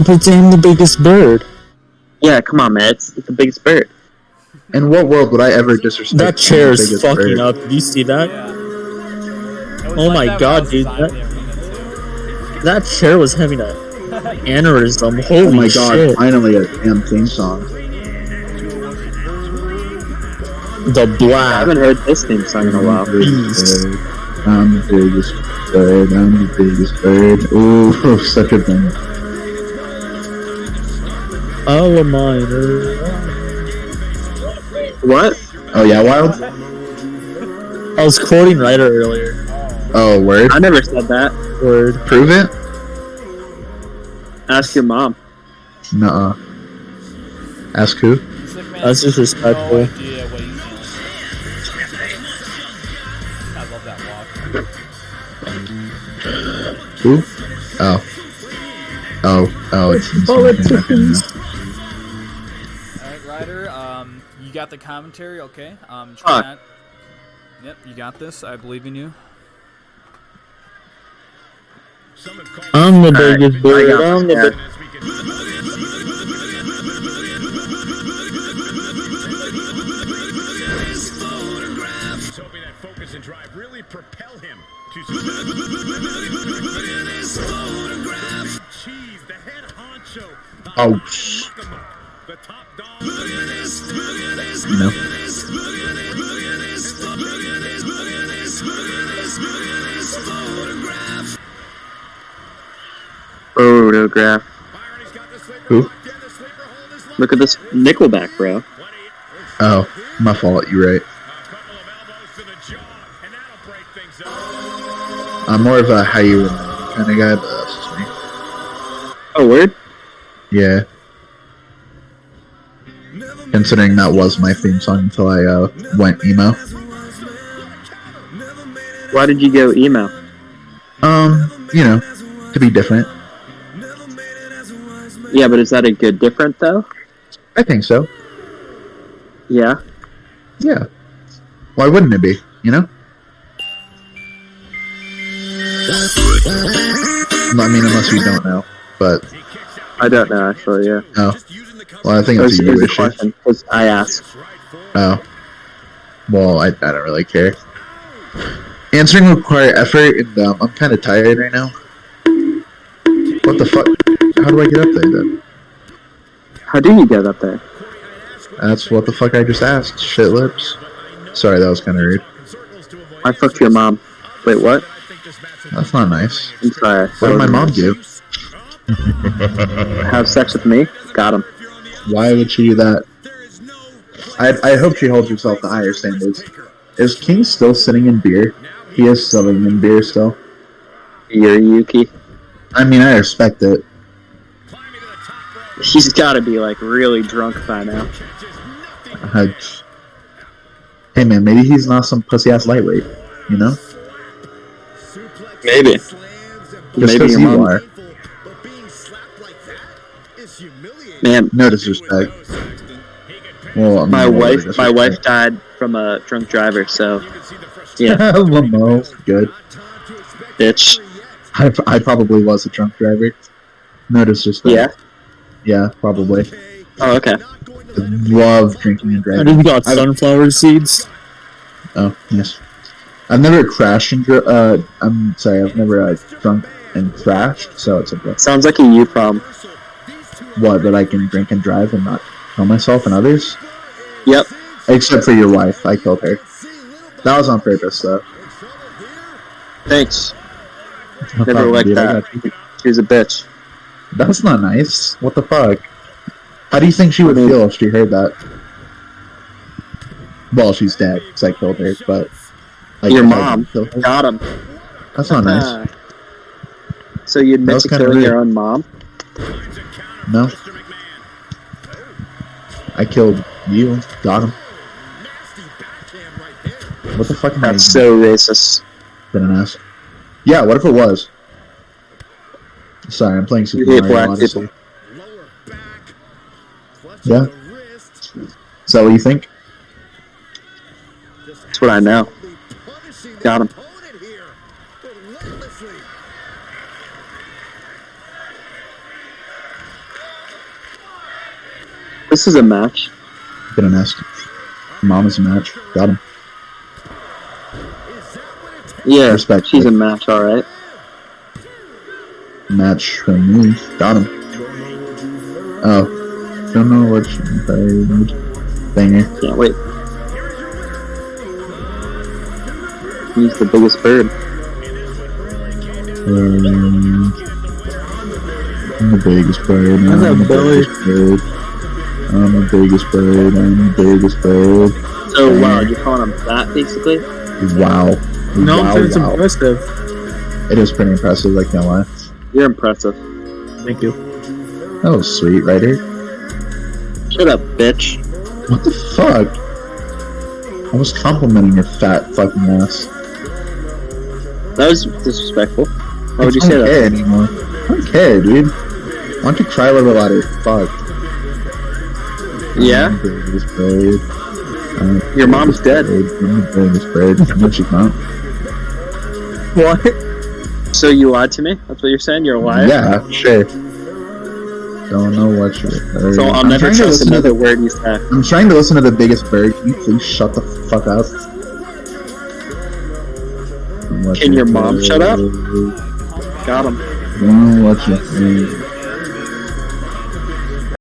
But I'm the biggest bird. Yeah, come on, man. It's the biggest bird. In what world would I ever disrespect That chair the is biggest fucking bird? up. Did you see that? Yeah. Oh my god, dude. That chair was having a aneurysm. Holy Oh my god, shit. finally a damn theme song. The I black haven't heard this theme song in a while. beast. I'm the biggest bird, I'm the biggest bird. Ooh, such a thing. Oh, a minor. What? Oh yeah, Wild? I was quoting Ryder earlier. Oh, word? I never said that. Word. Prove it? Ask your mom. Nuh-uh. Ask who? That's disrespectful. No idea what he's doing. I love that walk. Who? Oh. Oh, it's Politicians. Alright, Ryder, you got the commentary, okay? Try Fuck. not... Yep, you got this. I believe in you. I'm the biggest bird. got I'm this, the yeah. He's hoping that focus and drive really propel him to Cheese, the head honcho. Oh, The top dog. no. Photograph. Who? Look at this Nickelback, bro. Oh, my fault, you're right. I'm more of a how you remember kind of guy, but that's just me. Oh, word? Yeah. Considering that was my theme song until I went emo. Why did you go emo? You know, to be different. Yeah, but is that a good different, though? I think so. Yeah. Yeah. Why wouldn't it be, you know? I mean, unless you don't know, but... I don't know, actually, yeah. Oh. Well, I think It it's was a a you issue. question, because I asked. Oh. Well, I don't really care. Answering require effort, and I'm kind of tired right now. What the fuck? How do I get up there, then? How do you get up there? That's what the fuck I just asked. Shit lips. Sorry, that was kind of rude. I fucked your mom. Wait, what? That's not nice. I'm sorry. What did my mom do? Have sex with me? Got him. Why would she do that? I hope she holds herself to higher standards. Is King still sitting in beer? He is sitting in beer still. You're Yuki. I mean, I respect it. He's gotta be, like, really drunk by now. Hey man, maybe he's not some pussy-ass lightweight, you know? Maybe. Just Maybe because your you mom- are. Man, No disrespect. Well, I mean, my what wife disrespect. my wife died from a drunk driver, so yeah, Lamo, good. bitch. I probably was a drunk driver. No disrespect. Yeah. Yeah, probably. Oh, okay. I love drinking and I driving. just got sunflower seeds. Oh, yes. I've never crashed and I'm sorry, I've never drunk and crashed, so it's okay. Sounds like a you problem. What, that I can drink and drive and not kill myself and others? Yep. Except for your wife, I killed her. That was on purpose, though. Thanks. No Never problem, liked dude, I that. got you. She was a bitch. That's not nice. What the fuck? How do you think she would feel if she heard that? Well, she's dead, because I killed her, but... like, Your if I mom didn't kill her- got him. That's not nice. Ah. So you That admit was to kinda killing rude. your own mom? No. I killed you. Got him. What the fuck am I That's so racist. gonna ask? Yeah, what if it was? Sorry, I'm playing Super You hate Mario black Odyssey. people. Yeah? Is that what you think? That's what I know. Got him. This is a match. Gonna ask. Mom is a match. Got him. Yeah, Respect. she's a match, alright. Match for me. Got him. Oh. Don't know what bird. Banger. Can't wait. He's the biggest bird. I'm the biggest bird. I'm the biggest bird. I'm the biggest bird. I'm the biggest bird. So, wow, you're calling him fat, basically? Wow. No, wow, it's wow. impressive. It is pretty impressive, like, no lie. You're impressive. Thank you. That was sweet, right here. Shut up, bitch. What the fuck? I was complimenting your fat fucking ass. That was disrespectful. Why would you I say don't that? care anymore. I don't care, dude. Why don't you cry a little louder? Fuck. Yeah? I'm the biggest bird. I'm the Your mom's biggest dead. bird. I'm the biggest bird. No, she's not. What? So you lied to me? That's what you're saying? You're a liar? Yeah, sure. Don't know what you're heard. So I'll I'm never trying to trust listen to another word you say. I'm trying to listen to the biggest bird. Can you please shut the fuck up? Can your mom shut up? Got him. Don't know what you think.